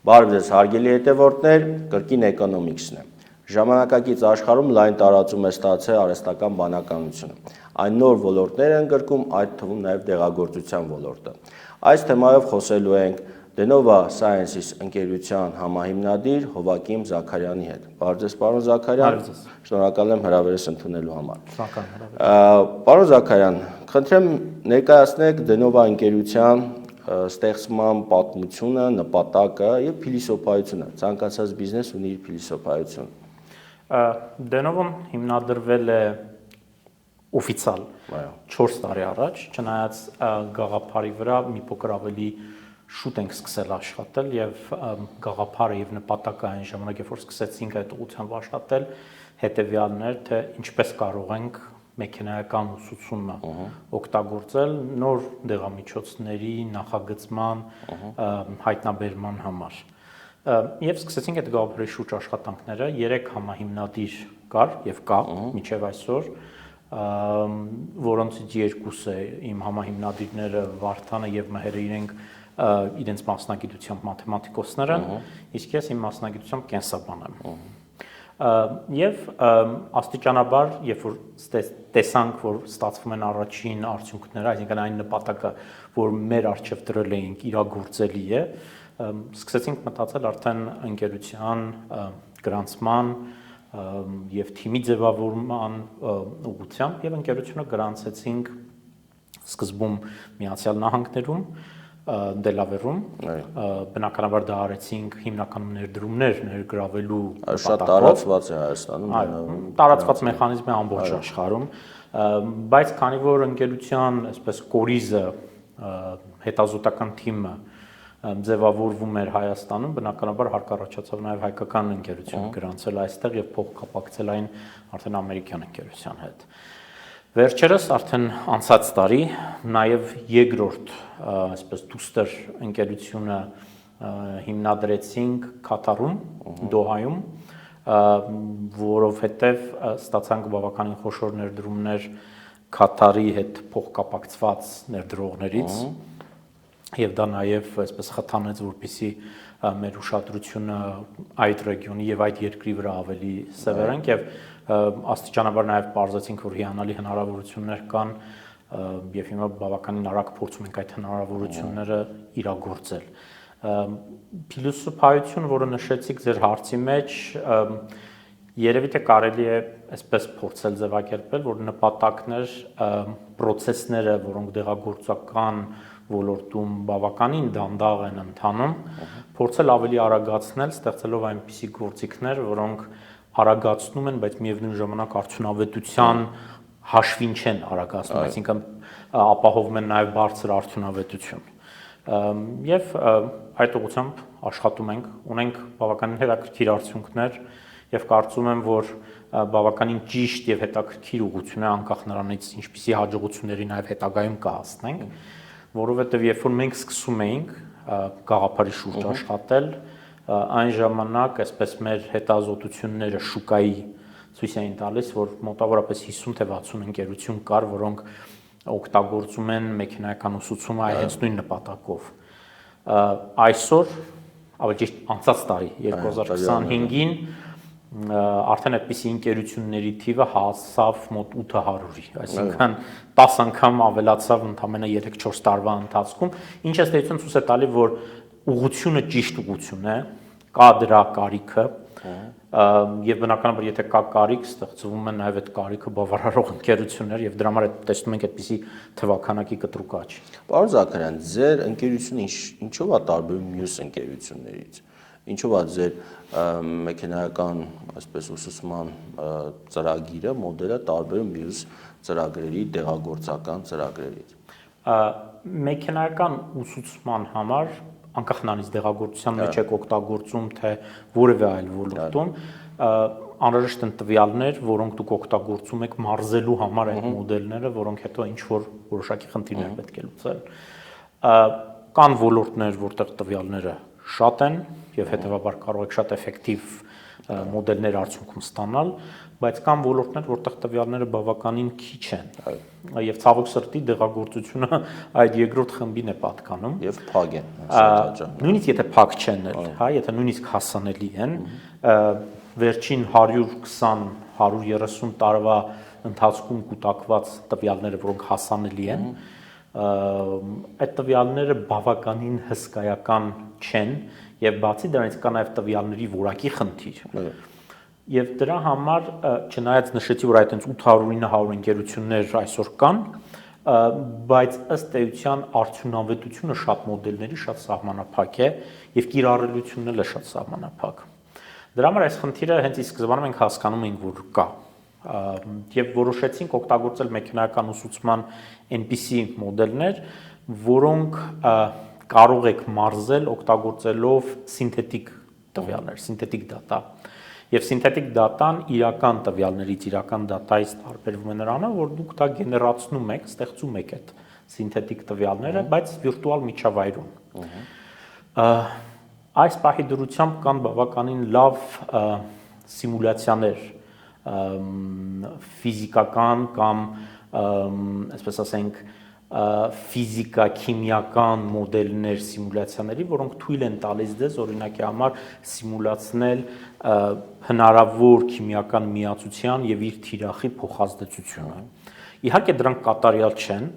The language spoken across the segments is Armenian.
Բարև ձեզ հարգելի հետևորդներ, կրկին էկոնոմիկսն է։ Ժամանակակից աշխարհում լայն տարածում է ստացել արհեստական բանականությունը։ Այն նոր ոլորտներ են գրկում, այդ թվում նաև դեղագործության ոլորտը։ Այս թեմայով խոսելու ենք Denova Sciences ընկերության համահիմնադիր Հովակիմ Զաքարյանի հետ։ Բարև ձեզ, պարոն Զաքարյան։ Շնորհակալ եմ հրավերս ընդունելու համար։ Պարոն Զաքարյան, խնդրեմ ներկայացնեք Denova ընկերության ստեղծման պատմությունը, նպատակը եւ փիլիսոփայությունը։ Ցանկացած բիզնես ունի իր փիլիսոփայությունը։ Denova-ն հիմնադրվել է օֆիցիալ 4 տարի առաջ, չնայած գաղափարի վրա մի փոքր ավելի շուտ ենք սկսել աշխատել եւ գաղափարը եւ նպատակը այն ժամանակ, երբ որ սկսեցինք այդ ուղղությամբ աշխատել, հետեւյալն էր, թե ինչպես կարող ենք մեքենայական ուսուցումը օգտագործել նոր դեղամիջոցների նախագծման հայտնաբերման համար։ Եվ սկսեցինք այդ գաղափարի շուրջ աշխատանքները, 3 համահիմնադիր կար եւ կա մինչեւ այսօր, որոնցից երկուսը իմ համահիմնադիրները Վարդանը եւ Մհերը իրենց մասնագիտությամբ մաթեմատիկոսներ են, իսկ ես իմ մասնագիտությամբ կենսաբան եմ։ Եվ աստիճանաբար, երբ որ տեսանք, որ ստացվում են առաջին արդյունքները, այսինքն այն նպատակը, որ մեր առջև դրել էինք, իրագործելի է, սկսեցինք մտածել արդեն ընկերության գրանցման եւ թիմի ձևավորման ուղղությամբ եւ ընկերությունը գրանցեցինք սկզբում Միացյալ Նահանգներում, Դելավերում, բնականաբար դա արեցինք հիմնականում ներդրումներ ներգրավելու շատ տարածված է Հայաստանում, տարածված մեխանիզմ է ամբողջ աշխարհում, բայց քանի որ ընկերության այսպես կորիզը հետազոտական թիմը ձևավորվում էր Հայաստանում, բնականաբար հարկ առաջացավ նաև հայկական ընկերություն գրանցել այստեղ եւ փոխկապակցել այն արդեն ամերիկյան ընկերության հետ։ Վերջերս արդեն անցած տարի նաև երկրորդ այսպես դուստր ընկերությունը հիմնադրեցինք Կատարում, Դոհայում, որովհետև ստացանք բավականին խոշոր ներդրումներ Կատարի հետ փոխկապակցված ներդրողներից եւ դա նաև այսպես խթանեց, որպեսզի մեր ուշադրությունը այդ ռեգիոնի եւ այդ երկրի վրա ավելի սևեռենք եւ աստիճանաբար նաև պարզեցինք, որ հիանալի հնարավորություններ կան եւ հիմա բավականին արագ փորձում ենք այդ հնարավորությունները իրագործել։ Փիլիսոփայություն, որը նշեցիք ձեր հարցի մեջ, երևի թե կարելի է այսպես փորձել ձևակերպել, որ նպատակներ, process-ները, որոնք դեղագործական ոլորտում բավականին դանդաղ են ընթանում, փորձել ավելի արագացնել, ստեղծելով այնպիսի գործիքներ, որոնք արագացնում են, բայց միևնույն ժամանակ արդյունավետության հաշվին չեն արագացնում, այսինքն ապահովում են նաև բարձր արդյունավետություն։ Եվ այդ ուղղությամբ աշխատում ենք, ունենք բավականին հետաքրքիր արդյունքներ եւ կարծում եմ, որ բավականին ճիշտ եւ հետաքրքիր ուղղություն է անկախ նրանից ինչպիսի հաջողությունների նաև հետագայում կհասնենք, որովհետեւ երբ որ մենք սկսում էինք գաղափարի շուրջ աշխատել, այն ժամանակ այսպես մեր հետազոտությունները շուկայի ցույց էին տալիս, որ մոտավորապես 50 թե 60 ընկերություն կար, որոնք օգտագործում են մեքենայական ուսուցումը հենց նույն նպատակով։ Այսօր, ավելի ճիշտ անցած տարի 2025-ին արդեն այդպիսի ընկերությունների թիվը հասավ մոտ 800-ի, այսինքն 10 անգամ ավելացավ ընդամենը 3-4 տարվա ընթացքում, ինչը ստեցություն ցույց է տալի, որ ուղղությունը ճիշտ ուղղություն է, կա դրա կարիքը եւ բնականաբար եթե կա կարիք, ստեղծվում է նաեւ այդ կարիքը բավարարող ընկերություններ եւ դրա համար տեսնում ենք այդպիսի թվականակի կտրուկ աճ։ Պարոն Զաքարյան, ձեր ընկերությունը ինչով է տարբերում մյուս ընկերություններից։ Ինչով է ձեր մեքենայական այսպես ուսուցման ծրագիրը, մոդելը տարբերում մյուս ծրագրերի, դեղագործական ծրագրերից։ Մեքենայական ուսուցման համար անկախ նրանից դեղագործության մեջ եք օգտագործում թե որևէ այլ ոլորտում անհրաժեշտ են տվյալներ, որոնք դուք օգտագործում եք մարզելու համար այդ մոդելները, որոնք հետո ինչ որ որոշակի խնդիրներ պետք է լուծել։ Կան ոլորտներ, որտեղ տվյալները շատ են եւ հետեւաբար կարող եք շատ էֆեկտիվ մոդելներ արդյունքում ստանալ, բայց կան ոլորտներ, որտեղ տվյալները բավականին քիչ են։ Եվ ցավոք սրտի դեղագործությունը այդ երկրորդ խմբին է պատկանում։ Եվ փակ են, շատ հաճախ։ Նույնիսկ եթե փակ չեն, հա, եթե նույնիսկ հասանելի են, վերջին 120-130 տարվա ընթացքում կուտակված տվյալները, որոնք հասանելի են, այդ տվյալները բավականին հսկայական չեն եւ բացի դրանից կա նաեւ տվյալների որակի խնդիր։ Եվ դրա համար չնայած նշեցի, որ այդ 800-900 ընկերություններ այսօր կան, բայց ըստ էության արդյունավետությունը շատ մոդելների շատ սահմանափակ է եւ կիրառելությունն էլ է շատ սահմանափակ։ Դրա համար այս խնդիրը հենց ի սկզբանե մենք հասկանում ենք, որ կա եւ որոշեցինք օգտագործել մեքենայական ուսուցման այնպիսի մոդելներ, որոնք կարող եք մարզել օգտագործելով սինթետիկ տվյալներ, սինթետիկ դատա։ Եվ սինթետիկ դատան իրական տվյալներից, իրական դատայից տարբերվում է նրանով, որ դուք դա գեներացնում եք, ստեղծում եք այդ սինթետիկ տվյալները, բայց վիրտուալ միջավայրում։ Այս պահի դրությամբ կան բավականին լավ սիմուլյացիաներ, ֆիզիկական կամ, այսպես ասենք, ֆիզիկա-քիմիական մոդելներ սիմուլյացիաների, որոնք թույլ են տալիս ձեզ օրինակի համար սիմուլացնել հնարավոր քիմիական միացության եւ իր թիրախի փոխազդեցությունը։ Իհարկե դրանք կատարյալ չեն,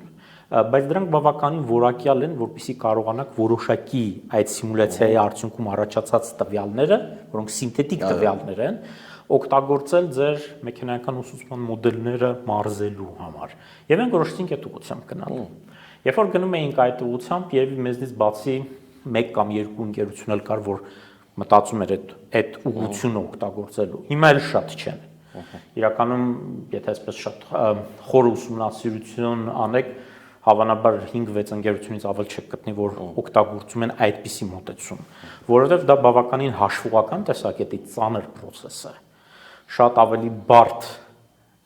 բայց դրանք բավականին որակյալ են, որպեսզի կարողանաք որոշակի այդ սիմուլյացիայի արդյունքում առաջացած տվյալները, որոնք սինթետիկ տվյալներ են, օգտագործել ձեր մեքենայական ուսուցման մոդելները մարզելու համար։ Եվ մենք որոշեցինք այդ ուղղությամբ գնալ։ Երբ որ գնում էինք այդ ուղղությամբ, երևի մեզնից բացի 1 կամ 2 ընկերություն էլ կար, որ մտածում էր այդ ուղղությունը օգտագործելու։ Հիմա էլ շատ չեն։ Իրականում, եթե այսպես շատ խոր ուսումնասիրություն անեք, հավանաբար 5-6 ընկերությունից ավել չեք գտնի, որ օգտագործում են այդպիսի մոտեցում, որովհետև դա բավականին հաշվողական տեսակետից ծանր process է։ Շատ ավելի բարդ,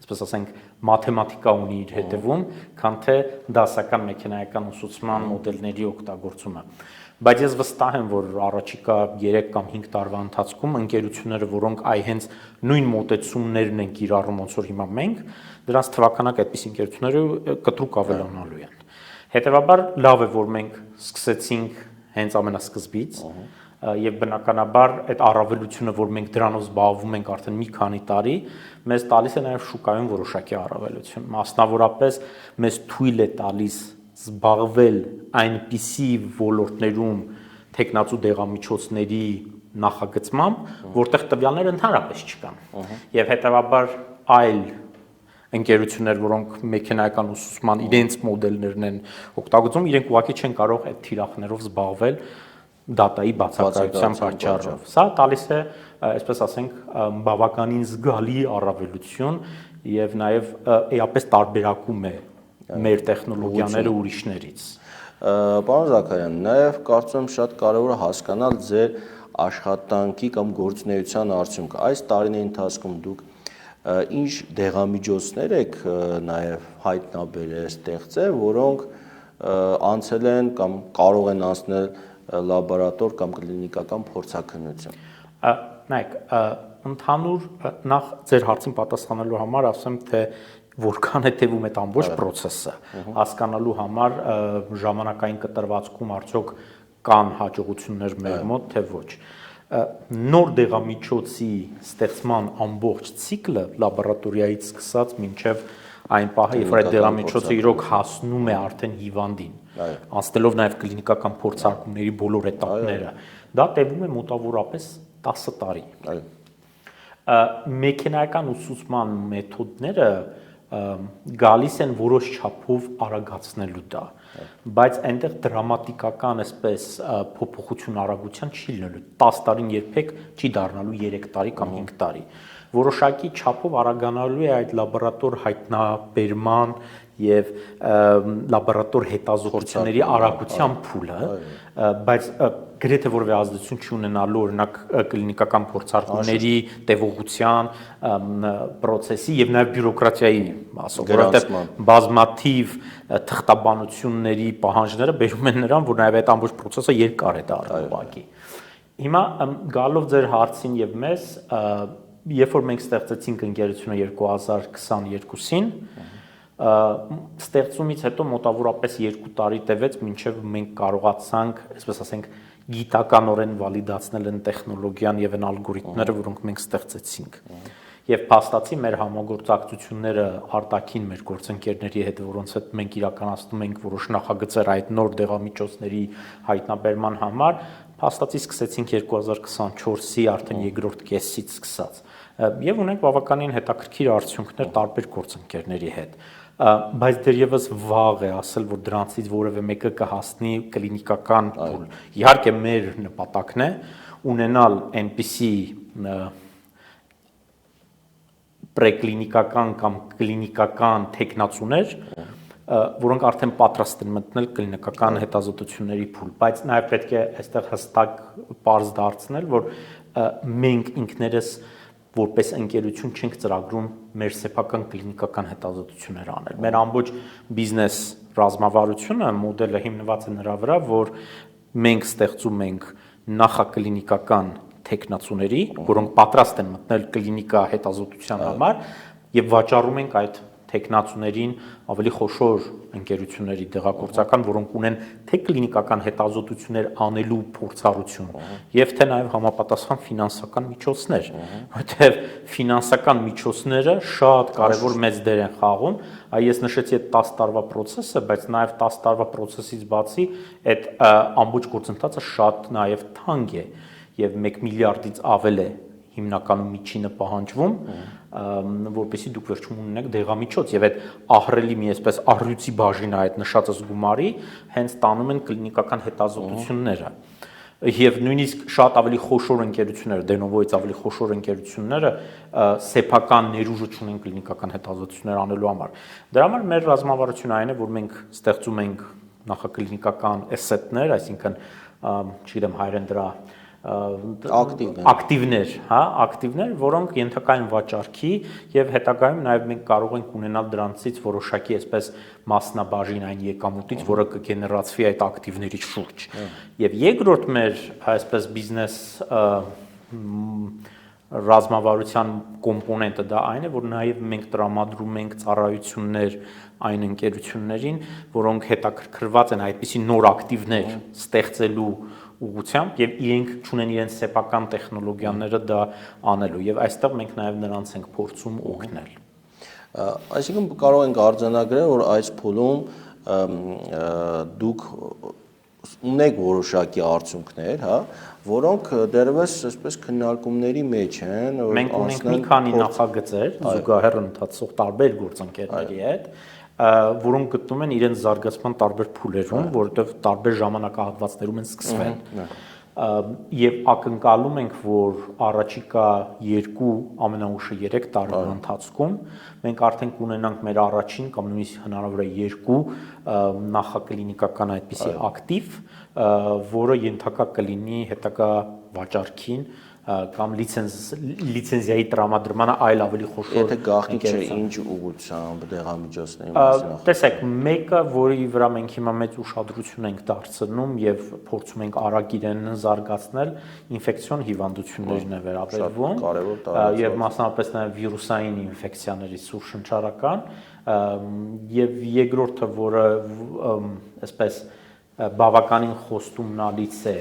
այսպես ասենք, մաթեմատիկա ունի իր հետևում, քան թե դասական մեքենայական ուսուցման մոդելների օգտագործումը։ Բայց ես վստահ եմ, որ առաջիկա 3 կամ 5 տարվա ընթացքում ընկերությունները, որոնք հենց նույն մոտեցումներն են կիրառում, ոնց որ հիմա մենք, դրանց թվականակ այդպիսի ընկերությունները կտրուկ ավելանալու են։ Հետևաբար լավ է, որ մենք սկսեցինք հենց ամենասկզբից եւ բնականաբար այդ առավելությունը, որ մենք դրանով զբաղվում ենք արդեն մի քանի տարի, մեզ տալիս է նաեւ շուկայում որոշակի առավելություն։ Մասնավորապես մեզ թույլ է տալիս զբաղվել այնպիսի ոլորտներում տեխնացու դեղամիջոցների նախագծմամբ, որտեղ տվյալները ընդհանրապես չկան։ Եվ հետեւաբար այլ ընկերություններ, որոնք մեքենայական ուսուցման իրենց մոդելներն են օգտագործում, իրենք ուղղակի չեն կարող այդ թիրախներով զբաղվել դատայի բացակայության պատճառով։ Սա տալիս է, այսպես ասենք, բավականին զգալի առավելություն եւ նաեւ էապես տարբերակում է մեր տեխնոլոգիաները ուրիշներից։ Պարոն Զաքարյան, նաև կարծում եմ շատ կարևոր է հասկանալ ձեր աշխատանքի կամ գործունեության արդյունքը։ Այս տարիների ընթացքում դուք ինչ դեղամիջոցներ եք նաև հայտնաբերել, ստեղծել, որոնք անցել են կամ կարող են անցնել լաբորատոր կամ կլինիկական փորձաքննություն։ Նայեք, ընդհանուր նախ ձեր հարցին պատասխանելու համար ասեմ, թե որքան է տևում այդ ամբողջ process-ը, հասկանալու համար ժամանակային կտրվածքում արդյոք կան հաջողություններ մեր մոտ, թե ոչ։ Նոր դեղամիջոցի ստեղծման ամբողջ ցիկլը լաբորատորիայից սկսած մինչև այն պահը, երբ որ այդ դեղամիջոցը իրոք հասնում է արդեն հիվանդին, անցնելով նաև կլինիկական փորձարկումների բոլոր էտապները, դա տևում է մոտավորապես 10 տարի։ Մեքենայական ուսուցման մեթոդները գալիս են որոշ չափով արագացնելու դա, բայց այնտեղ դրամատիկական այսպես փոփոխություն արագության չի լինելու, 10 տարին երբեք չի դառնալու 3 տարի կամ 5 տարի, որոշակի չափով արագանալու է այդ լաբորատոր հայտնաբերման եւ լաբորատոր հետազոտությունների արագության փուլը, բայց գրեթե որևէ ազդեցություն չունենալու օրինակ կլինիկական փորձարկումների տևողության, process-ի եւ նաեւ բյուրոկրատիայի մասով, որովհետեւ բազմաթիվ թղթաբանությունների պահանջները բերում են նրան, որ նաեւ այդ ամբողջ process-ը երկար է դառնում ուղղակի։ Հիմա գալով ձեր հարցին եւ մեզ, երբ որ մենք ստեղծեցինք ընկերությունը 2022-ին, ստեղծումից հետո մոտավորապես 2 տարի տևեց, մինչև մենք կարողացանք, այսպես ասենք, գիտականորեն վալիդացնել են տեխնոլոգիան եւ այն ալգորիթմները, որոնք մենք ստեղծեցինք։ Եվ փաստացի մեր համագործակցությունները արտաքին մեր գործընկերների հետ, որոնց հետ մենք իրականացնում ենք որոշ նախագծեր այդ նոր դեղամիջոցների հայտնաբերման համար, փաստացի սկսեցինք 2024-ի արդեն երկրորդ կեսից սկսած։ Եվ ունենք բավականին հետաքրքիր արդյունքներ տարբեր գործընկերների հետ։ Բայց դեռևս վաղ է ասել, որ դրանցից որևէ մեկը կհասնի կլինիկական փուլ։ Իհարկե մեր նպատակն է ունենալ այնպիսի պրեկլինիկական կամ կլինիկական տեխնացուներ, որոնք արդեն պատրաստ են մտնել կլինիկական հետազոտությունների փուլ, բայց նաև պետք է այստեղ հստակ պարզ դարձնել, որ մենք ինքներս որպես ընկերություն չենք ծրագրում մեր սեփական կլինիկական հետազոտություններ անել։ Մեր ամբողջ բիզնես ռազմավարությունը, մոդելը հիմնված է նրա վրա, որ մենք ստեղծում ենք նախակլինիկական տեխնացուների, որոնք պատրաստ են մտնել կլինիկա հետազոտության համար եւ վաճառում ենք այդ տեխնացուներին ավելի խոշոր ընկերությունների դեղագործական, որոնք ունեն թե կլինիկական հետազոտություններ անելու փորձառություն եւ թե նաեւ համապատասխան ֆինանսական միջոցներ, որտեղ ֆինանսական միջոցները շատ կարեւոր մեծ դեր են խաղում։ Ես նշեցի այդ 10 տարվա process-ը, բայց նաեւ 10 տարվա process-ից բացի այդ ամբողջ գործընթացը շատ նաեւ թանկ է եւ 1 միլիարդից ավել է հիմնականում միջինը պահանջվում, որպեսզի դուք վերջում ունենաք դեղամիջոց եւ այդ ահռելի մի այսպես առյուծի բաժինը այդ նշածս գումարի հենց տանում են կլինիկական հետազոտությունները եւ նույնիսկ շատ ավելի խոշոր ընկերությունները, դենովոյից ավելի խոշոր ընկերությունները սեփական ներուժը ունեն կլինիկական հետազոտություններ անելու համար։ Դրա համար մեր ռազմավարությունը այն է, որ մենք ստեղծում ենք նախակլինիկական asset-ներ, այսինքն, չգիտեմ հայերեն դրա ակտիվներ, հա, ակտիվներ, որոնք ենթակա են վաճառքի եւ հետագայում նաեւ մենք կարող ենք ունենալ դրանցից որոշակի այսպես մասնաբաժին այն եկամուտից, որը կգեներացվի այդ ակտիվների շուրջ։ Եվ երկրորդ մեր այսպես բիզնես ռազմավարության կոմպոնենտը դա այն է, որ նաև մենք տրամադրում ենք ծառայություններ այն ընկերություններին, որոնք հետաքրքրված են այդպիսի նոր ակտիվներ ստեղծելու ուղղությամբ եւ իրենք ունեն իրենց սեփական տեխնոլոգիաները դա անելու եւ այստեղ մենք նաեւ նրանց ենք փորձում օգնել։ Այսինքն կարող ենք արձանագրել, որ այս փուլում դուք ունեք որոշակի արդյունքներ, հա, որոնք դեռևս այսպես քննարկումների մեջ են։ Մենք ունենք մի քանի նախագծեր զուգահեռ ընթացող տարբեր գործընկերների հետ, որոնք գտնում են իրենց զարգացման տարբեր փուլերում, որովհետև տարբեր ժամանակահատվածներում են սկսվել։ Եվ ակնկալում ենք, որ առաջիկա 2, ամենաուշը 3 տարվա ընթացքում մենք արդեն կունենանք մեր առաջին կամ նույնիսկ հնարավոր է 2 նախակլինիկական այդպիսի ակտիվ, որը ենթակա կլինի հետագա վաճառքին կամ լիցենզիայի տրամադրմանը այլ ավելի խոշոր։ Եթե գաղտնիք չէ, ինչ ուղղությամբ դեղամիջոցների մասին։ Տեսեք, մեկը, որի վրա մենք հիմա մեծ ուշադրություն ենք դարձնում եւ փորձում ենք արագ իրեն զարգացնել, ինֆեկցիոն հիվանդություններն է վերաբերվում, եւ մասնավորապես նաեւ վիրուսային ինֆեկցիաների սուրշնչառական, եւ երկրորդը, որը այսպես բավականին խոստումնալից է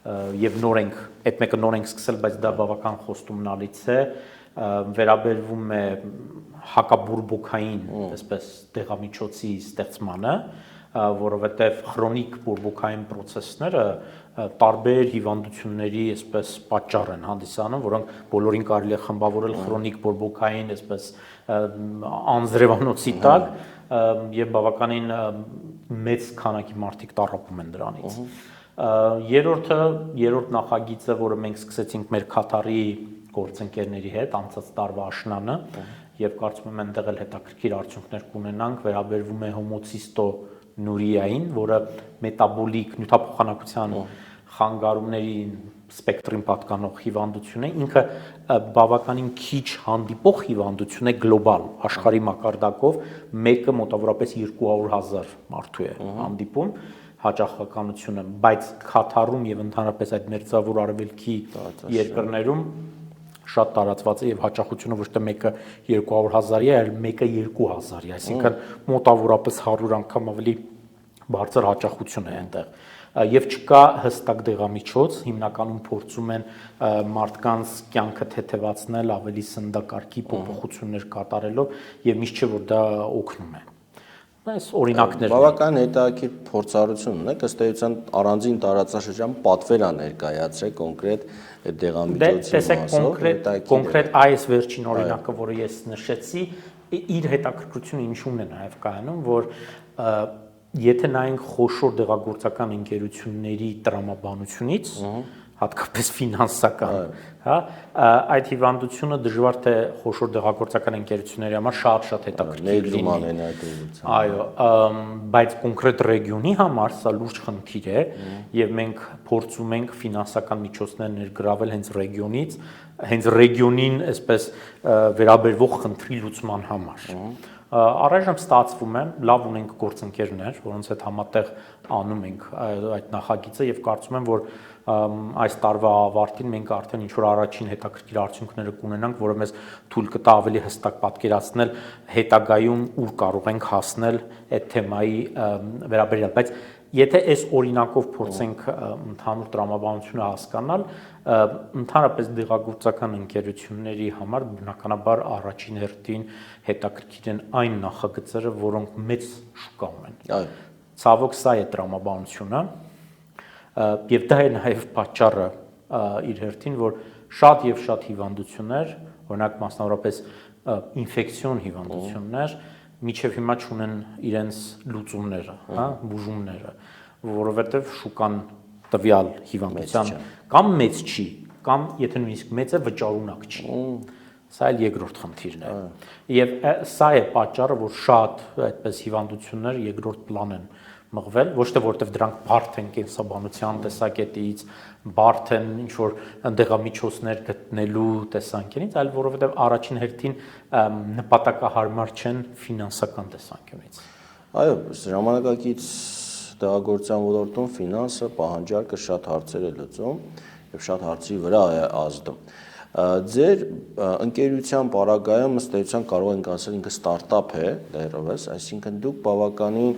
եւ նոր ենք, այդ մեկը նոր ենք սկսել, բայց դա բավական խոստումնալից է, վերաբերվում է հակաբուրբոքային, այսպես դեղամիջոցի ստեղծմանը, որովհետեւ քրոնիկ բուրբոքային process-ները տարբեր հիվանդությունների այսպես պատճառ են հանդիսանում, որոնք բոլորին կարելի է խմբավորել քրոնիկ բուրբոքային, այսպես անձրևանոցի տակ եւ բավականին մեծ քանակի մարդիկ տառապում են դրանից։ Երրորդ նախագիծը, որը մենք սկսեցինք մեր Քաթարի գործընկերների հետ անցած տարվա աշնանը եւ կարծում եմ այնտեղ էլ հետաքրքիր արդյունքներ կունենանք, վերաբերվում է հոմոցիստոնուրիային, որը մետաբոլիկ նյութափոխանակության խանգարումների սպեկտրին պատկանող հիվանդություն է, ինքը բավականին քիչ հանդիպող հիվանդություն է գլոբալ աշխարհի մակարդակով, մեկը մոտավորապես 200,000 մարդու է հանդիպում, հաճախականությունը, բայց Քաթարում եւ ընդհանրապես այդ մերձավոր արևելքի երկրներում շատ տարածված է եւ հաճախությունը ոչ թե մեկը 200,000-ի է, այլ մեկը 2,000-ի, այսինքն մոտավորապես 100 անգամ ավելի բարձր հաճախություն է այնտեղ եւ չկա հստակ դեղամիջոց, հիմնականում փորձում են մարդկանց կյանքը թեթևացնել ավելի սննդակարգի փոփոխություններ կատարելով եւ միշտ չէ որ դա օգնում է։ Այս օրինակներ բավական հետաքրքիր փորձառություն ունեք, ըստ էության առանձին տարածաշրջան պատվեր ա ներկայացրել կոնկրետ դեղամիջոցի մասով, կոնկրետ այս վերջին օրինակը, որը ես նշեցի, իր հետաքրքրությունը ինչու՞մն է նաև կայանում, որ եթե նայենք խոշոր դեղագործական ընկերությունների տրամաբանությունից, հատկապես ֆինանսական, հա, այդ հիվանդությունը դժվար թե խոշոր դեղագործական ընկերությունների համար շատ հետաքրքիր լինի։ Այո, բայց կոնկրետ ռեգիոնի համար սա լուրջ խնդիր է եւ մենք փորձում ենք ֆինանսական միջոցներ ներգրավել հենց ռեգիոնից, հենց ռեգիոնին այսպես վերաբերվող խնդրի լուծման համար։ Առայժմ ստացվում է, լավ ունենք գործընկերներ, որոնց հետ համատեղ անում ենք այդ նախագիծը եւ կարծում եմ, որ այս տարվա ավարտին մենք արդեն ինչ որ առաջին հետաքրքիր արդյունքները կունենանք, որը մեզ թույլ կտա ավելի հստակ պատկերացնել հետագայում ուր կարող ենք հասնել այդ թեմայի վերաբերյալ, բայց եթե այս օրինակով փորձենք ընդհանուր տրամաբանությունը հասկանալ, ընդհանրապես դեղագործական ընկերությունների համար բնականաբար առաջին հերթին հետաքրքիր են այն նախագծերը, որոնք մեծ շուկա ունեն։ Ցավոք սա է տրամաբանությունը, եւ դա է նաեւ պատճառը իր հերթին, որ շատ եւ շատ հիվանդություններ, օրինակ մասնավորապես ինֆեկցիոն հիվանդություններ, միջև հիմա չունեն իրենց լուծումները, հա, բուժումները, որովհետև շուկան տվյալ հիվանդության կամ մեծ չի, կամ եթե նույնիսկ մեծ է, վճարունակ չի։ Սա էլ երկրորդ խնդիրն է։ Եվ սա է պատճառը, որ շատ այդպես հիվանդություններ երկրորդ պլան են մղվել, ոչ թե որովհետև դրանք բարդ են կենսաբանության տեսակետից, բարդ են ինչ-որ դեղամիջոցներ գտնելու տեսանկյունից, այլ որովհետև առաջին հերթին նպատակահարմար չեն ֆինանսական տեսանկյունից։ Այո, ժամանակակից դեղագործության ոլորտում ֆինանսը, պահանջարկը շատ հարցեր է լուծում եւ շատ հարցի վրա է ազդում։ Ձեր ընկերության պարագայում ըստ էության կարող ենք ասել ինքը ստարտափ է դեռևս, այսինքն դուք բավականին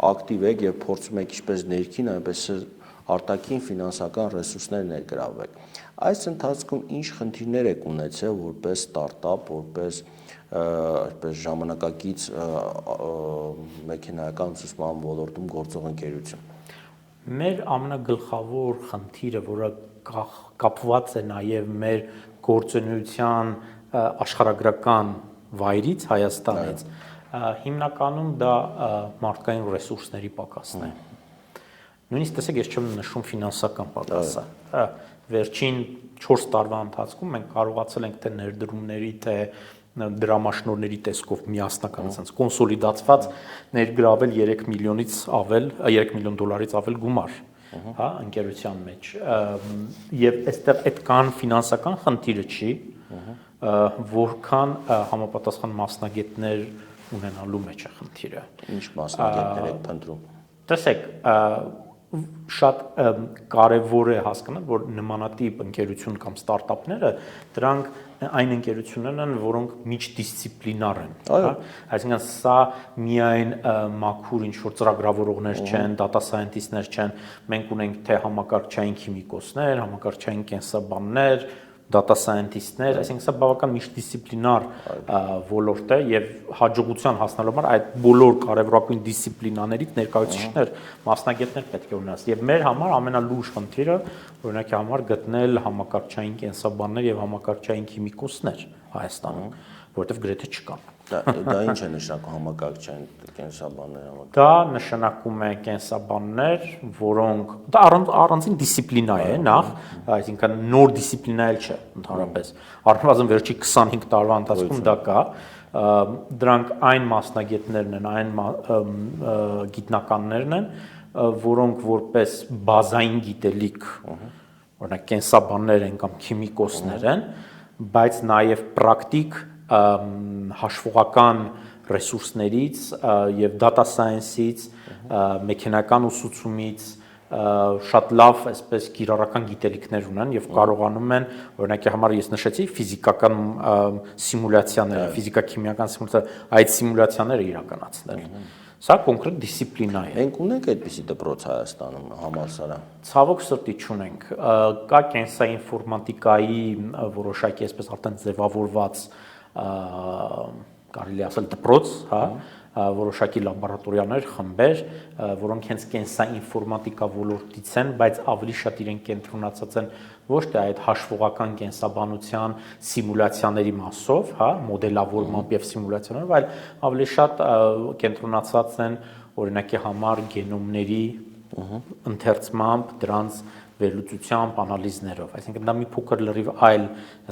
ակտիվ եք եւ փորձում եք ինչպես ներքին, այնպես արտաքին ֆինանսական ռեսուրսներ ներգրավել։ Այս ընթացքում ինչ խնդիրներ եք ունեցել որպես ստարտափ, որպես այսպես ժամանակակից մեքենայական ուսուցման ոլորտում գործող ընկերություն։ Մեր ամենագլխավոր խնդիրը, որը կապված է նաեւ մեր գործունեության աշխարհագրական վայրից Հայաստանից, հիմնականում դա մարդկային ռեսուրսների պակասն է։ Նույնիսկ տեսեք, ես չեմ նշում ֆինանսական պակասը։ Վերջին 4 տարվա ընթացքում մենք կարողացել ենք թե ներդրումների, թե դրամաշնորհների տեսքով միասնական sense կոնսոլիդացված ներգրավել 3 միլիոնից ավել, 3 միլիոն դոլարից ավել գումար, հա, ընկերության մեջ։ Եվ այստեղ այդքան ֆինանսական խնդիրը չի, որքան համապատասխան մասնագետներ ունենալու մեջ է խնդիրը։ Ինչ մասնագետներ եք փնտրում։ Տեսեք, շատ կարևոր է հասկանալ, որ նմանատիպ ընկերություն կամ ստարտափները դրանք այն ընկերություններն են, որոնք միջդիսցիպլինար են, հա, այսինքն սա միայն մաքուր ինչ որ ծրագրավորողներ չեն, data scientist-ներ չեն, մենք ունենք թե համակարգչային քիմիկոսներ, համակարգչային կենսաբաններ, data scientist-ներ, այսինքն սա բավական միջդիսցիպլինար ոլորտ է եւ հաջողության հասնելու համար այդ բոլոր կարևորագույն դիսցիպլինաներից ներկայացուցիչներ, մասնագետներ պետք է ունենաս։ Եվ մեր համար ամենալուրջ խնդիրը օրինակի համար գտնել համակարգչային կենսաբաններ եւ համակարգչային քիմիկոսներ Հայաստանում, որովհետեւ գրեթե չկան։ Դա ինչ է նշանակում համակարգչային կենսաբաններ։ Դա նշանակում է կենսաբաններ, որոնք դա առանձին դիսցիպլինա է նախ, այսինքն նոր դիսցիպլինա էլ չէ ընդհանրապես։ Առնվազն վերջի 25 տարվա ընթացքում դա կա։ Դրանք այն մասնագետներն են, այն գիտնականներն են, որոնք որպես բազային գիտելիք, օրինակ կենսաբաններ են կամ քիմիկոսներ են, բայց նաև պրակտիկ հաշվողական ռեսուրսներից եւ data science-ից, մեքենական ուսուցումից շատ լավ այսպես կիրառական գիտելիքներ ունեն եւ կարողանում են օրինակի համար ես նշեցի ֆիզիկական սիմուլյացիաները, ֆիզիկա-քիմիական սիմուլյացիա, այդ սիմուլյացիաները իրականացնել։ Սա կոնկրետ դիսցիպլինա է։ Մենք ունենք այդպիսի դպրոց Հայաստանում համալսարան։ Ցավոք սրտի չունենք։ Կա կենսաինֆորմատիկայի որոշակի այսպես արդեն ձևավորված կարելի ասել դպրոց, հա, որոշակի լաբորատորիաներ, խմբեր, որոնք հենց կենսաինֆորմատիկա ոլորտից են, բայց ավելի շատ իրենք կենտրոնացած են ոչ թե այդ հաշվողական կենսաբանության սիմուլյացիաների մասով, հա, մոդելավորմամբ եւ սիմուլյացիաներով, այլ ավելի շատ կենտրոնացած են օրինակի համար գենոմների ընթերցմամբ, դրանց վերլուծությամբ, անալիզներով, այսինքն դա մի փոքր լրիվ այլ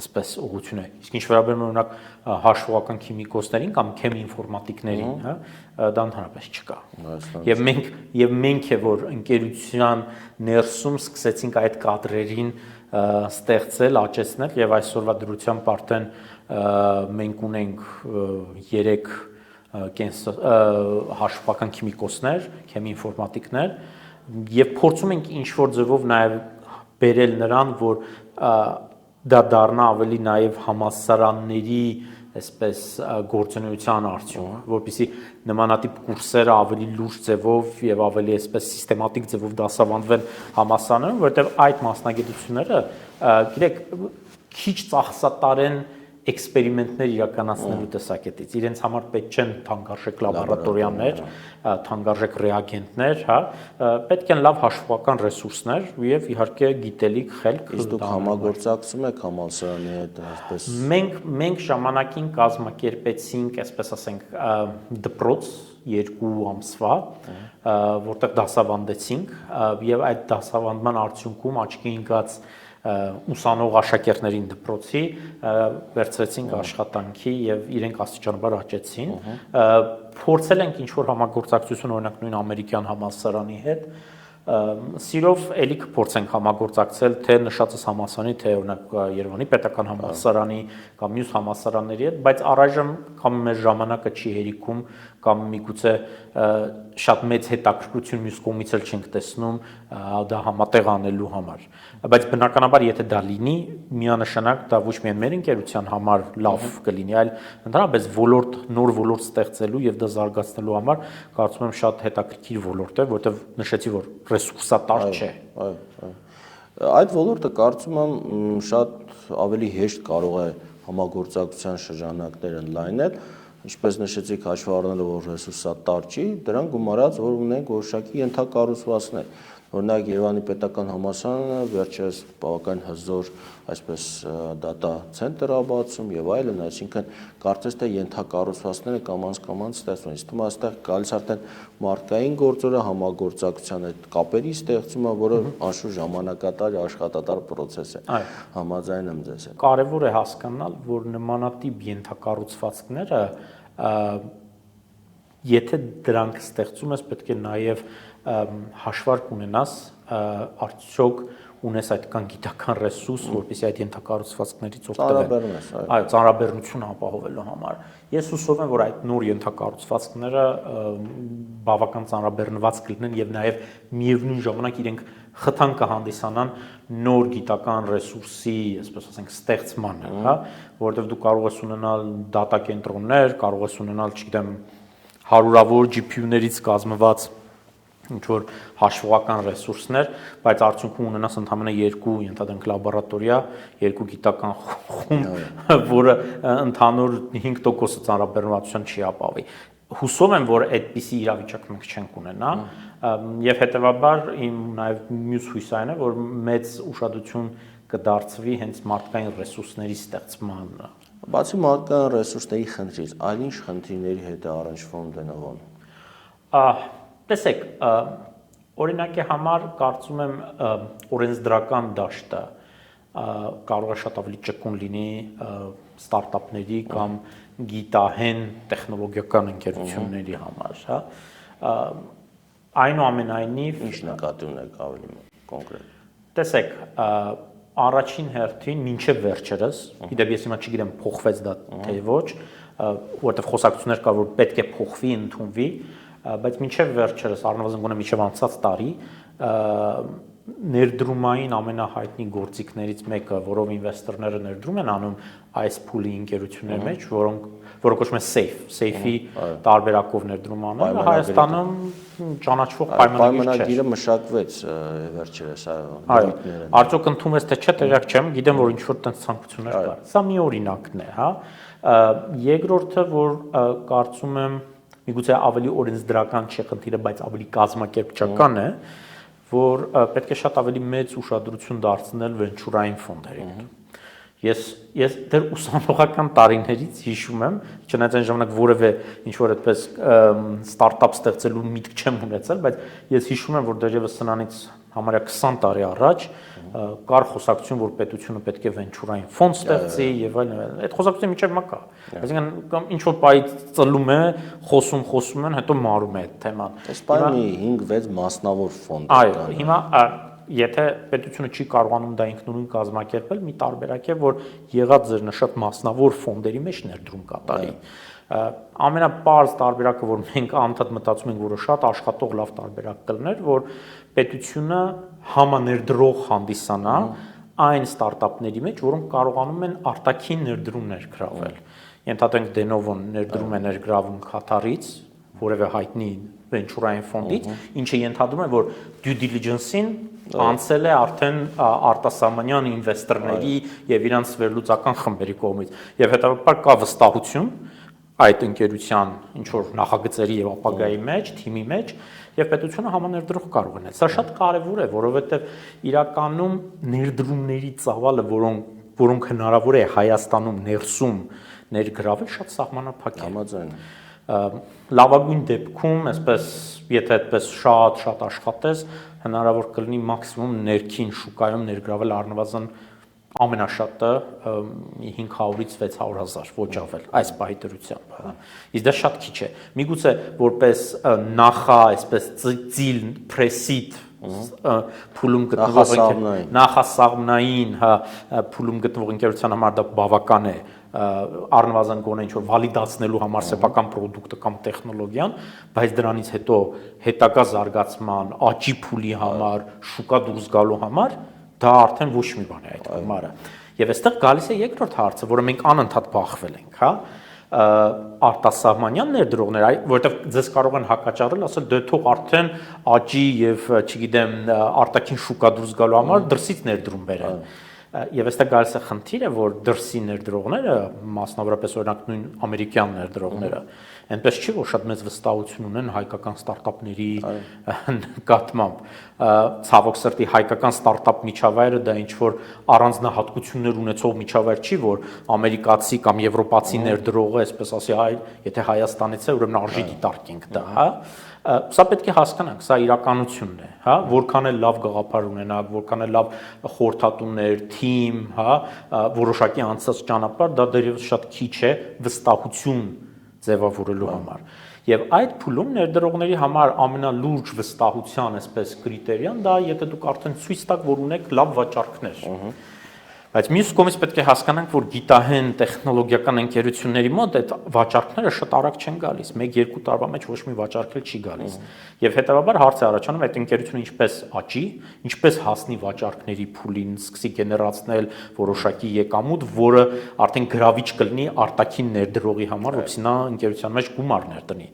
այսպես ուղղություն է։ Իսկ ինչ վերաբերում է օրինակ հաշվողական քիմիկոսներին կամ քեմինֆորմատիկներին, հա, դա ընդհանրապես չկա։ Եվ մենք է որ ընկերության ներսում սկսեցինք այդ կադրերին ստեղծել, աճեցնել եւ այսօրվա դրությամբ արդեն մենք ունենք 3 հաշվողական քիմիկոսներ, քեմինֆորմատիկներ եւ փորձում ենք ինչ որ ձևով նաեւ բերել նրան, որ դա դառնա ավելի նաեւ համալսարանների այսպես գործունեության արդյունք, որպեսզի նմանատիպ կուրսերը ավելի լուրջ ձևով եւ ավելի այսպես սիստեմատիկ ձևով դասավանդվեն համալսարաններում, որովհետեւ այդ մասնագիտությունները, գիտեք, քիչ ծախսատար են էքսպերիմենտներ իրականացնելու տեսակետից։ Իրենց համար պետք չեն թանկարժեք լաբորատորիաներ, թանկարժեք ռեագենտներ, հա, պետք են լավ հաշվողական ռեսուրսներ եւ իհարկե գիտելիք, խելք։ Իսկ դուք համագործակցում եք համալսարանի հետ այսպես։ Մենք ժամանակին կազմակերպեցինք, այսպես ասենք, դպրոց 2 ամսվա, որտեղ դասավանդեցինք եւ այդ դասավանդման արդյունքում աչքի ընկած ուսանող աշակերտներին դպրոցի վերցրեցինք աշխատանքի եւ իրենք աստիճանաբար աճեցին։ Փորձել ենք ինչ որ համագործակցություն օրինակ նույն ամերիկյան համալսարանի հետ սիրով էլի կփորձենք համագործակցել թե նշածս համալսարանի, թե օրինակ Երևանի պետական համալսարանի կամ մյուս համալսարանների հետ, բայց առայժմ կամ մեր ժամանակը չի հերիքում կամ միգուցե շատ մեծ հետաքրքրություն մյուս կողմից էլ չենք տեսնում դա համատեղ անելու համար։ Բայց բնականաբար եթե դա լինի, միանշանակ դա ոչ միայն մեր ընկերության համար լավ կլինի, այլ ընդհանրապես նոր ոլորտ ստեղծելու եւ դա զարգացնելու համար կարծում եմ շատ հետաքրքիր ոլորտ է, որովհետեւ նշեցի որ ռեսուրսատար չէ։ Այդ ոլորտը կարծում եմ շատ ավելի հեշտ կարող է համագործակցության շրջանակներ ընդլայնել, ինչպես նշեցիք հաշվի առնելով որ ռեսուրսատար չի, դրան գումարած որ ունենք որոշակի ենթակառուցվածքներ։ Օրինակ Երևանի պետական համալսարանը վերջերս բավական հզոր այսպես դատա ցենտր ա բացում եւ այլն, այսինքն կարծես թե ենթակառուցվածքները կամանց ստեղծվում են։ Իսկ թվում է այստեղ գալիս արդեն մարդկային գործերը համագործակցության այդ կապերի ստեղծումը, որը անշուշտ ժամանակատար աշխատատար process է։ Համաձայն եմ ձեզ հետ։ Կարևոր է հասկանալ, որ նմանատիպ ենթակառուցվածքները եթե դրանք ստեղծում ես, պետք է նաև հաշվարկ ունենաս, արդյոք ունես այդքան գիտական ռեսուրս, որպեսզի այդ ենթակառուցվածքներից օգտվես։ Այո, ծանրաբեռնություն ապահովելու համար։ Ես հուսով եմ, որ այդ նոր ենթակառուցվածքները բավական ծանրաբեռնված կլինեն եւ նաեւ միևնույն ժամանակ իրենք խթան կհանդիսանան նոր գիտական ռեսուրսի, այսպես ասենք, ստեղծմանը, հա, որովհետեւ դու կարող ես ունենալ դատա կենտրոններ, կարող ես ունենալ, չգիտեմ, հարյուրավոր GPU-ներից կազմված ինչ-որ հաշվողական ռեսուրսներ, բայց արդյունքում ունենաս ընդհանրապես 2 ենթադրենք լաբորատորիա, 2 գիտական խումբ, որը ընդհանուր 5% ծանրաբեռնվածության չի ապավի։ Հուսով եմ, որ այդպիսի իրավիճակ մենք չենք ունենա, եւ հետեւաբար իմ նաեւ մյուս հույսային է, որ մեծ ուշադրություն կդարձվի հենց մարդկային ռեսուրսների ստեղծմանը։ Բացի մարդկային ռեսուրսների խնդրից, այլ ինչ խնդիրների հետ է առնչվում դենովon։ Տեսեք, օրինակի համար կարծում եմ օրենսդրական դաշտը կարող է շատ ավելի ճկուն լինի ստարտափների կամ գիտահեն տեխնոլոգիական ընկերությունների համար, հա։ Այնուամենայնիվ ինչ նկատի ունեք ավելի կոնկրետ։ Տեսեք, առաջին հերթին մինչև վերջերս, իդեպ ես հիմա չգիտեմ փոխվեց դա թե ոչ, որտեղ խոսակցություններ կա, որ պետք է փոխվի, ընդունվի, բայց մինչև վերջերս առնվազն գոնե մինչև անցած տարի ներդրումային ամենահայտնի գործիքներից մեկը, որով ինվեստորները ներդրում են անում այս փուլի ընկերությունների մեջ, որոնք կոչվում են Safe-ի տարբերակով ներդրում անում, Հայաստանում ճանաչվող պայմանագիրը մշակվեց վերջերս, այո, արդյոք ընդունվեց թե չէ, տեղյակ չեմ, գիտեմ, որ ինչ-որ տենց ցանկություններ կար։ Սա մի օրինակն է, հա։ Երկրորդը, որ կարծում եմ միգուցե ավելի օրենսդրական չէ խնդիրը, բայց ավելի կազմակերպչական է, որ պետք է շատ ավելի մեծ ուշադրություն դարձնել վենչուրային ֆոնդերին։ Ես դեռ ուսանողական տարիներից հիշում եմ, չնայած այն ժամանակ որևէ ինչ-որ այդպես ստարտափ ստեղծելու միտք չեմ ունեցել, բայց ես հիշում եմ, որ դեռևս սրանից համարյա 20 տարի առաջ կար խոսակցություն, որ պետությունը պետք է վենչուրային ֆոնդ ստեղծի եւ այլն։ Այդ խոսակցությունը մինչեւ հիմա կա։ Այսինքն կամ ինչ որ բայ ծլում է, խոսում են, հետո մարում է այդ թեման։ Այս բանի 5-6 մասնավոր ֆոնդ կան։ Այո, հիմա եթե պետությունը չի կարողանում դա ինքնուրույն կազմակերպել, մի տարբերակ է, որ եղած ձեր նշած մասնավոր ֆոնդերի մեջ ներդրում կատարի։ Ամենապարզ տարբերակը, որ մենք անդադ մտածում ենք, որը շատ աշխատող լավ տարբերակ կլներ, որ պետությունը համաներդրող հանդիսանա այն ստարտափների մեջ, որոնք կարողանում են արտաքին ներդրումներ գրավել։ Ենթադրենք Դենովոն ներդրում է ներգրավում Քաթարից, որևէ հայտնի վենչուրային ֆոնդից, ինչը ենթադրում է, որ due diligence-ին անցել է արդեն արտասահմանյան ինվեստորների եւ իրանց վերլուծական խմբերի կողմից եւ հետեւաբար կա վստահություն այդ ընկերության ինչ որ նախագծերի եւ ապագայի մեջ, թիմի մեջ եւ պետությունը համաներդրող կարող է։ Սա շատ կարեւոր է, որովհետեւ իրականում ներդրումների ծավալը, որոնք հնարավոր է Հայաստանում ներսում ներգրավել, շատ սահմանափակ է։ Համաձայն լավագույն դեպքում, այսպես, եթե այդպես շատ աշխատես, հնարավոր կլինի մաքսիմում ներքին շուկայում ներգրավել առնվազն ամենաշատը 500-ից 600 հազար, ոչ ավել, այս պահի դրությամբ, հա։ Իսկ դա շատ քիչ է։ Միգուցե որպես այսպես ծիլ պրեսիդ փուլում գտնվող նախասաղմնային, հա, փուլում գտնվող ընկերության համար դա բավական է առնվազն գոնե ինչ որ վալիդացնելու համար սեփական ապրանքը կամ տեխնոլոգիան, բայց դրանից հետո հետագա զարգացման, աճի փուլի համար, շուկա դուրս գալու համար դա արդեն ոչ մի բան է այդ համարը։ Եվ այստեղ գալիս է երկրորդ հարցը, որը մենք անընդհատ բախվել ենք, հա, արտասահմանյան ներդրողներ, որովհետև ձեզ կարող են հակաճառել, ասել դե թող արդեն աճի եւ, չգիտեմ, արտաքին շուկա դուրս գալու համար դրսից ներդրում բերեն։ Եվ այստեղ գալիս է խնդիրը, որ դրսի ներդրողները, մասնավորապես օրինակ նույն ամերիկյան ներդրողները, այնպես չի, որ շատ մեծ վստահություն ունեն հայկական ստարտափների նկատմամբ։ Ցավոք սրտի հայկական ստարտափ միջավայրը դա ինչ որ առանձնահատկություններ ունեցող միջավայր չի, որ ամերիկացի կամ եվրոպացի ներդրողը, այսպես ասի, եթե Հայաստանից է, ուրեմն արժի դիտարկենք դա, հա։ Սա պետք է հասկանանք, սա իրականությունն է, հա, որքան էլ լավ գաղափար ունենաք, որքան էլ լավ խորհրդատուներ, թիմ, հա, որոշակի անցած ճանապարհ, դա դեռևս շատ քիչ է վստահություն ձևավորելու համար։ Եվ այդ փուլում ներդրողների համար ամենալուրջ վստահության այսպես կրիտերիան դա եթե դուք արդեն ցույց տաք, որ ունեք լավ վաճառքներ։ Բայց մյուս կողմից պետք է հասկանանք, որ գիտահեն տեխնոլոգիական ընկերությունների մոտ այդ վաճառքները շատ արագ չեն գալիս, 1-2 տարվա մեջ ոչ մի վաճառք էլ չի գալիս։ Եվ հետեւաբար հարց է առաջանում այդ ընկերությունը ինչպես աճի, ինչպես հասնի վաճառքների փուլին, սկսի գեներացնել որոշակի եկամուտ, որը արդեն գրավիչ կլինի արտաքին ներդրողի համար, որովհետեւ նա ընկերության մեջ գումարներ տնի։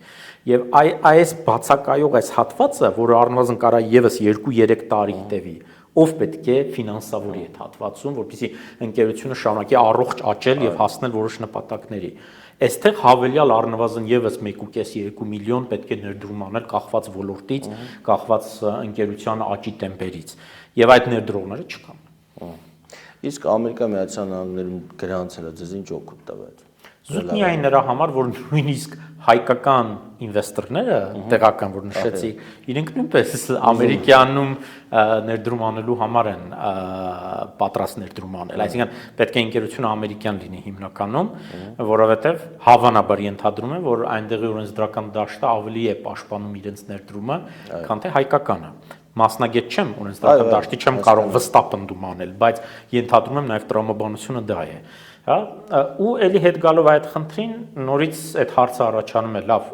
Եվ այս բացակայող այս հատվածը, որը առնվազն կարա եւս 2-3 տարի տևի, ով պետք է ֆինանսավորի այդ հատվածում, որպեսզի ընկերությունը շարունակի առողջ աճել եւ հասնել որոշ նպատակների։ Այստեղ հավելյալ առնվազն եւս 1.5-2 միլիոն պետք է ներդրում անել կախված ոլորտից, կախված ընկերության աճի տեմպերից։ Եվ այդ ներդրողները չկան։ Իսկ Ամերիկայի Միացյալ Նահանգներում գրանցելը ձեզ ինչ օգուտ տվեց։ Զուտ միայն նրա համար, որ նույնիսկ հայկական ինվեստորները, տեղական, որ նշեցի, իրենք նույնպես ամերիկյանում ներդրում անելու համար են պատրաստ ներդրում անել։ Այսինքն պետք է ընկերությունը ամերիկյան լինի հիմնականում, որովհետև հավանաբար ենթադրում են, որ այնտեղի օրենսդրական դաշտը ավելի է պաշտպանում իրենց ներդրումը, քան թե հայկականը։ մասնագետ չեմ, օրենսդրական դաշտի չեմ կարող վստահ պնդում անել, բայց ենթադրում եմ նաև տրամաբանությունը դա է, հա, ու էլի հետ գալով այդ խնդրին նորից այդ հարցը առաջանում է, լավ,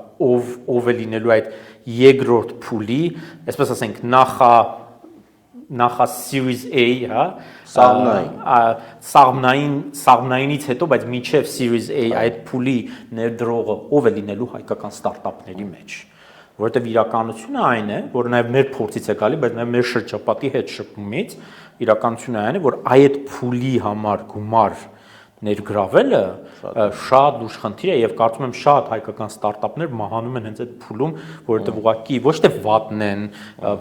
ով է լինելու այդ երկրորդ փուլի, այսպես ասենք, նախա Series A, հա, սաղմնայինից հետո, բայց մինչև Series A այդ փուլի ներդրողը ով է լինելու հայկական ստարտափների մեջ, որովհետև իրականությունը այն է, որ նաև մեր փորձից է գալի, բայց նաև մեր շրջապատի հետ շփումից իրականությունը այն է, որ այդ փուլի համար գումար ներգրավելը շատ լուրջ խնդիր է եւ կարծում եմ շատ հայկական ստարտափներ մահանում են հենց այդ փուլում, որովհետեւ ուղղակի ոչ թե վատն են,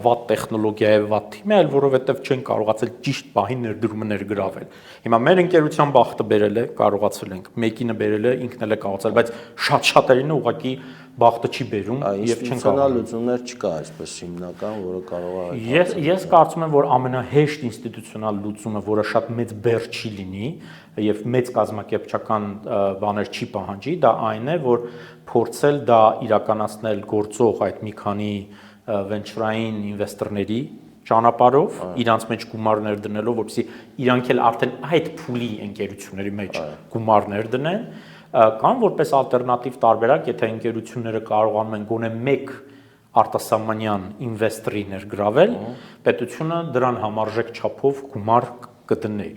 վատ տեխնոլոգիա է, վատ թիմ է, այլ որովհետեւ չեն կարողացել ճիշտ պահին ներդրումը ներգրավել։ Հիմա մեր ընկերության բախտը բերել է, կարողացել ենք, մեկինը բերել է, ինքն էլ է կարողացել, բայց շատ-շատերին ուղղակի բախտը չի բերում եւ չեն կարող լուծումներ չկա այսպես հիմնական, որը կարող է։ Ես կարծում եմ, որ ամենահեշտ ինստիտուցիոնալ լուծումը, որը շատ մեծ բեռ չի լինի եւ մեծ կազմակերպչական բաներ չի պահանջի, դա այն է, որ փորձել դա իրականացնել գործող այդ մի քանի վենչուրային ինվեստորների ճանապարհով, իրանց մեջ գումարներ դնելով, որպեսզի իրանք էլ արդեն այդ փուլի ընկերությունների մեջ գումարներ դնեն, կամ որպես ալտերնատիվ տարբերակ, եթե ընկերությունները կարողանում են գոնե մեկ արտասահմանյան ինվեստորի ներգրավել, պետությունը դրան համարժեք չափով գումար կդնի։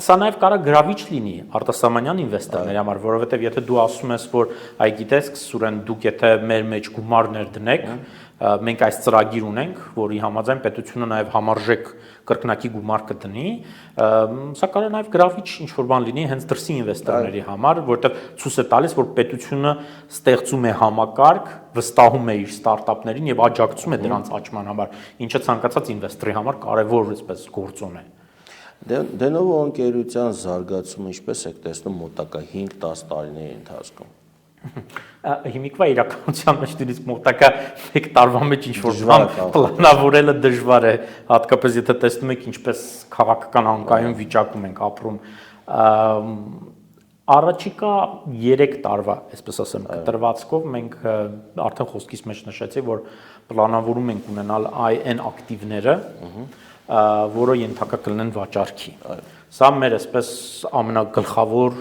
Սա նաև կարող գրավիչ լինի արտասահմանյան ինվեստորների համար, որովհետև եթե դու ասում ես, որ այ գիտես, Սուրեն, դուք եթե մեր մեջ գումարներ դնեք, մենք այս ծրագիր ունենք, որի համաձայն պետությունը նաև համարժեք կրկնակի գումար կդնի, սա կարող է նաև գրավիչ ինչ-որ բան լինի հենց դրսի ինվեստորների համար, որովհետև ցույց է տալիս, որ պետությունը ստեղծում է համակարգ, վստահում է իր ստարտափներին եւ աջակցում է դրանց աճման համար, ինչը ցանկացած ինվեստորի համար կարևոր այսպես գործոն է։ Դենովո ընկերության զարգացումը ինչպես եք տեսնում մոտակա 5-10 տարիների ընթացքում։ Հիմիկվա իրականության մեջ դից մոտակա 1 տարվա մեջ ինչ-որ բան պլանավորելը դժվար է, հատկապես եթե տեսնում եք ինչպես քաղաքական անկայուն վիճակում ենք ապրում։ Առաջիկա 3 տարվա, այսպես ասեմ, կտրվածքով մենք արդեն խոսքից մեջ նշեցի, որ պլանավորում ենք ունենալ այն ակտիվները, որը ենթակա կլինեն վաճառքի։ Սա մեր այսպես ամենագլխավոր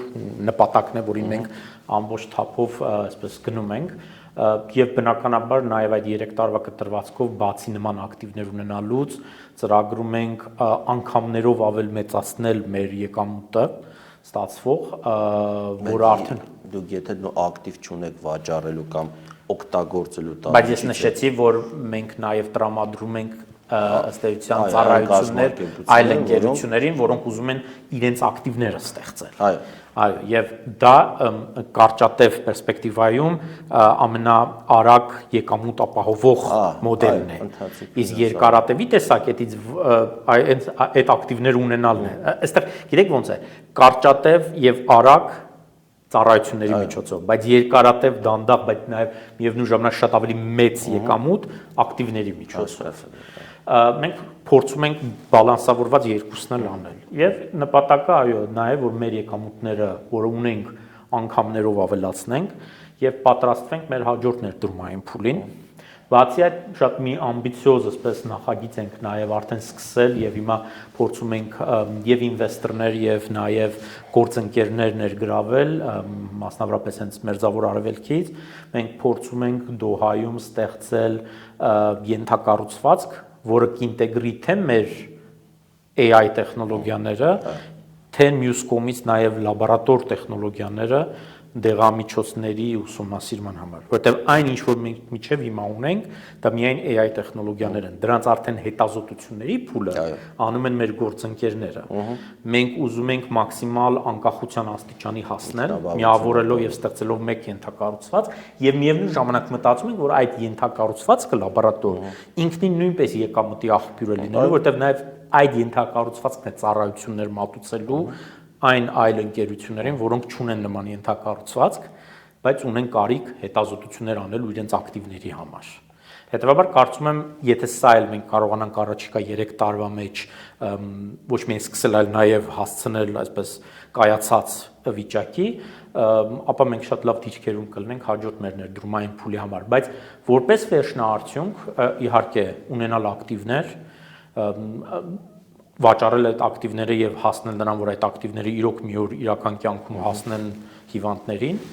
նպատակն է, որին մենք ամբողջ թափով այսպես գնում ենք եւ բնականաբար նաեւ այդ 3 տարվա կտրվածքով բացի նման ակտիվներ ունենալուց ծրագրում ենք անգամներով ավել մեծացնել մեր եկամուտը ստացվող, որը արդեն դուք եթե ակտիվ չունեք վաճառելու կամ օգտագործելու տակ։ Բայց ես նշեցի, որ մենք նաեւ տրամադրում ենք ըստ էության ծառայություններ այլ ընկերություններին, որոնք ուզում են իրենց ակտիվները ստեղծել։ Այո, եւ դա կարճատև պերսպեկտիվայում ամենաարագ եկամուտ ապահովող մոդելն է։ Իսկ երկարատևի տեսակետից այդ ակտիվները ունենալն է։ Այստեղ գիտեք ոնց է, կարճատև եւ արագ ծառայությունների միջոցով, բայց երկարատև դանդաղ, բայց նաև միևնույն ժամանակ շատ ավելի մեծ եկամուտ ակտիվների միջոցով։ Մենք փորձում ենք բալանսավորված երկուսն էլ անել եւ նպատակը այո նաեւ որ մեր եկամուտները, որը ունենք, անգամներով ավելացնենք եւ պատրաստվենք մեր հաջորդ ներդրումային փուլին։ Բացի այդ շատ մի ամբիցիոզ այսպես նախագիծ ենք նաև արդեն սկսել եւ հիմա փորձում ենք եւ ինվեստորներ եւ նաև գործընկերներ ներգրավել, մասնավորապես հենց Մերձավոր Արևելքից, մենք փորձում ենք Դոհայում ստեղծել ենթակառուցվածք, որը կինտեգրի թե մեր AI տեխնոլոգիաները, թե մյուս կողմից նաև լաբորատոր տեխնոլոգիաները դեղամիջոցների ուսումնասիրման համար, որտեղ այն ինչ որ մենք միջև հիմա ունենք, դա միայն AI տեխնոլոգիաներ են, դրանց արդեն հետազոտությունների փուլը անում են մեր գործընկերները։ Մենք ուզում ենք մաքսիմալ անկախության աստիճանի հասնել, միավորելով եւ ստեղծելով մեկ ենթակառուցվածք եւ միևնույն ժամանակ մտածում ենք, որ այդ ենթակառուցվածքը լաբորատոր ինքնին նույնպես եկամուտի աղբյուր է լինելու, որտեղ նաեւ այդ ենթակառուցվածքն է ծառայություններ մատուցելու այն այլ ընկերություններին, որոնք չունեն նման ենթակառուցվածք, բայց ունեն կարիք հետազոտություններ անելու իրենց ակտիվների համար։ Հետևաբար կարծում եմ, եթե սա էլ մենք կարողանանք առաջիկա 3 տարվա մեջ ոչ միայն սկսել, այլ նաև հասցնել այսպես կայացած վիճակի, ապա մենք շատ լավ դիրքերում կլինենք հաջորդ մեր ներդրումային փուլի համար, բայց որպես վերջնաարդյունք իհարկե ունենալ ակտիվներ, վաճառել այդ ակտիվները եւ հասնել նրան, որ այդ ակտիվները իրոք մի օր իրական կյանքում հասնեն հիվանդներին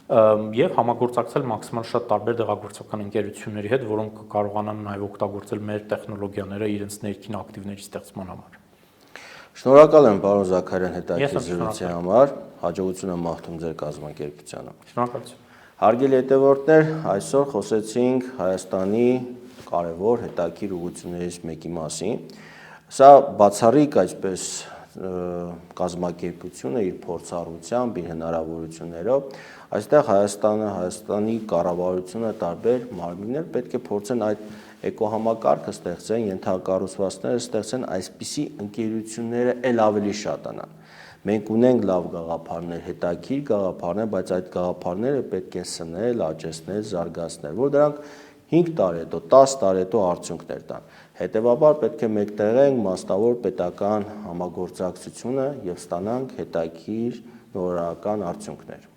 եւ համագործակցել մաքսիմալ շատ տարբեր դեղագործական ընկերությունների հետ, որոնք կարողանան նաեւ օգտագործել մեր տեխնոլոգիաները իրենց ներքին ակտիվների ստեղծման համար։ Շնորհակալ եմ, պարոն Զաքարյան, հետաքրքիր զրույցի համար, հաջողություն եմ մաղթում ձեր կազմակերպությանը։ Շնորհակալություն։ Հարգելի հետևորդներ, այսօր խոսեցինք Հայաստանի կարևոր հետաքրքիր ուղղություններից մեկի մասին։ Սա բացառիկ այսպես կազմակերպություն է իր փորձառությամբ, իր հնարավորություններով, այստեղ Հայաստանի կառավարությունը տարբեր մարմիններ պետք է փորձեն այդ էկոհամակարգը ստեղծեն, ենթակառուցվածքները ստեղծեն, այսպիսի ընկերությունները ել ավելի շատանան։ Մենք ունենք լավ գաղափարներ, հետաքրքիր գաղափարներ, բայց այդ գաղափարները պետք է սնել, աճեցնել, զարգացնել, որ դրանք 5 տարի հետո, 10 տարի հետո արդյունքներ տան։ Հետևաբար պետք է մեկտեղենք մասնավոր պետական համագործակցությունը եւ ստանանք հետաքրքիր նորարարական արդյունքներ։